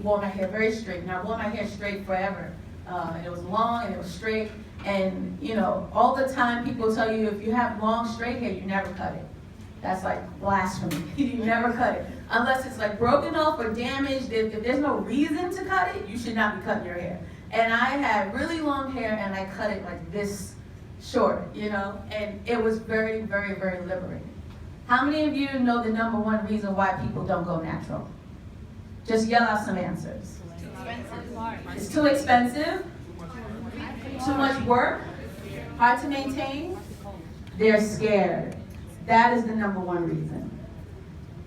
wore my hair very straight. And I wore my hair straight forever. It was long and it was straight. And, you know, all the time people tell you if you have long, straight hair, you never cut it. That's like blasphemy. You never cut it. Unless it's like broken off or damaged. If there's no reason to cut it, you should not be cutting your hair. And I had really long hair and I cut it like this short, you know? And it was very, very, very liberating. How many of you know the number one reason why people don't go natural? Just yell out some answers. It's too expensive. Too much work. Hard to maintain. They're scared. That is the number one reason.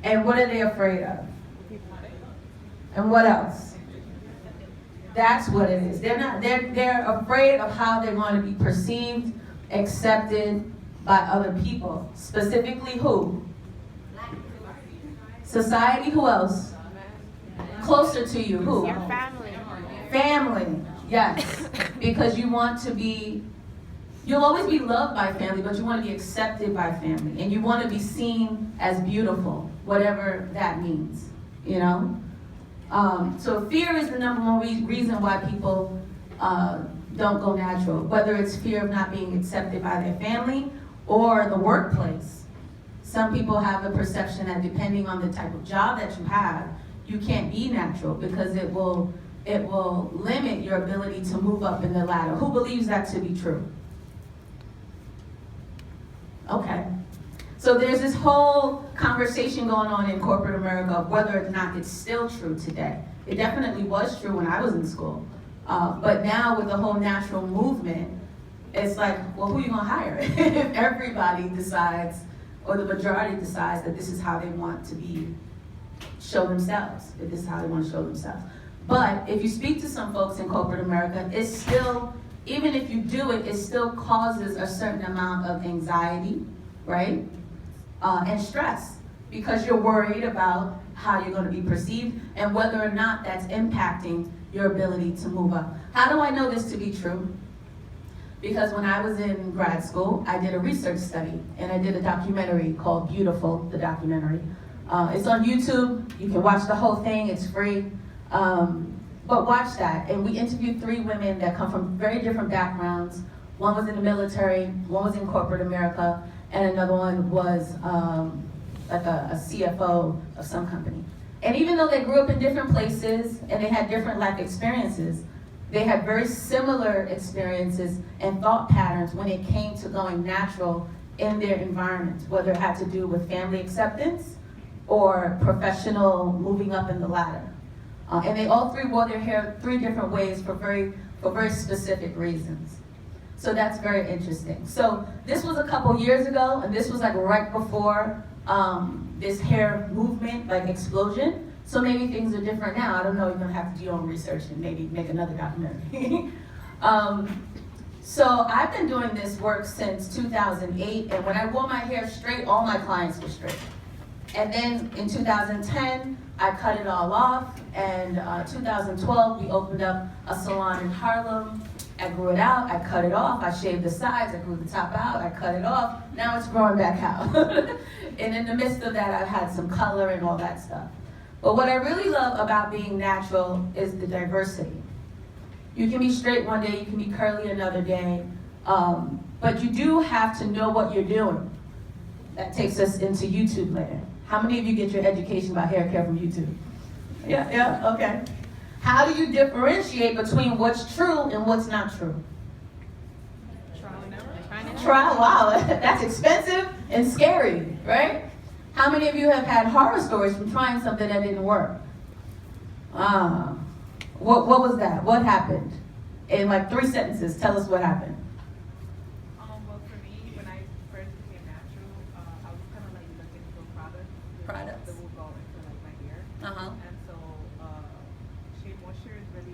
And what are they afraid of? And what else? That's what it is. They're afraid of how they're going to be perceived, accepted by other people. Specifically who? Society, who else? Closer to you, who? Your family. Family, yes. Because you want to be, you'll always be loved by family, but you want to be accepted by family. And you want to be seen as beautiful, whatever that means, you know? So fear is the number one reason why people don't go natural, whether it's fear of not being accepted by their family or the workplace. Some people have the perception that depending on the type of job that you have, you can't be natural because it will limit your ability to move up in the ladder. Who believes that to be true? Okay. So there's this whole conversation going on in corporate America of whether or not it's still true today. It definitely was true when I was in school. But now with the whole natural movement, it's like, well, who are you gonna hire? If everybody decides, or the majority decides that this is how they want to show themselves, if this is how they want to show themselves. But if you speak to some folks in corporate America, it's still, even if you do it, it still causes a certain amount of anxiety, right? And stress, because you're worried about how you're going to be perceived and whether or not that's impacting your ability to move up. How do I know this to be true? Because when I was in grad school, I did a research study and I did a documentary called Beautiful, the documentary. It's on YouTube. You can watch the whole thing. It's free. But watch that. And we interviewed 3 women that come from very different backgrounds. One was in the military, one was in corporate America, and another one was like a CFO of some company. And even though they grew up in different places and they had different life experiences, they had very similar experiences and thought patterns when it came to going natural in their environments, whether it had to do with family acceptance or professional moving up in the ladder. And they all 3 wore their hair 3 different ways for very specific reasons. So that's very interesting. So this was a couple years ago, and this was like right before this hair movement, like explosion. So maybe things are different now. I don't know, you're gonna have to do your own research and maybe make another documentary. So I've been doing this work since 2008, and when I wore my hair straight, all my clients were straight. And then in 2010, I cut it all off, and 2012, we opened up a salon in Harlem. I grew it out, I cut it off, I shaved the sides, I grew the top out, I cut it off, now it's growing back out. And in the midst of that, I've had some color and all that stuff. But what I really love about being natural is the diversity. You can be straight one day, you can be curly another day, but you do have to know what you're doing. That takes us into YouTube later. How many of you get your education about hair care from YouTube? Yeah, okay. How do you differentiate between what's true and what's not true? Trial, wow, that's expensive and scary, right? How many of you have had horror stories from trying something that didn't work? What was that? What happened? In like 3 sentences, tell us what happened.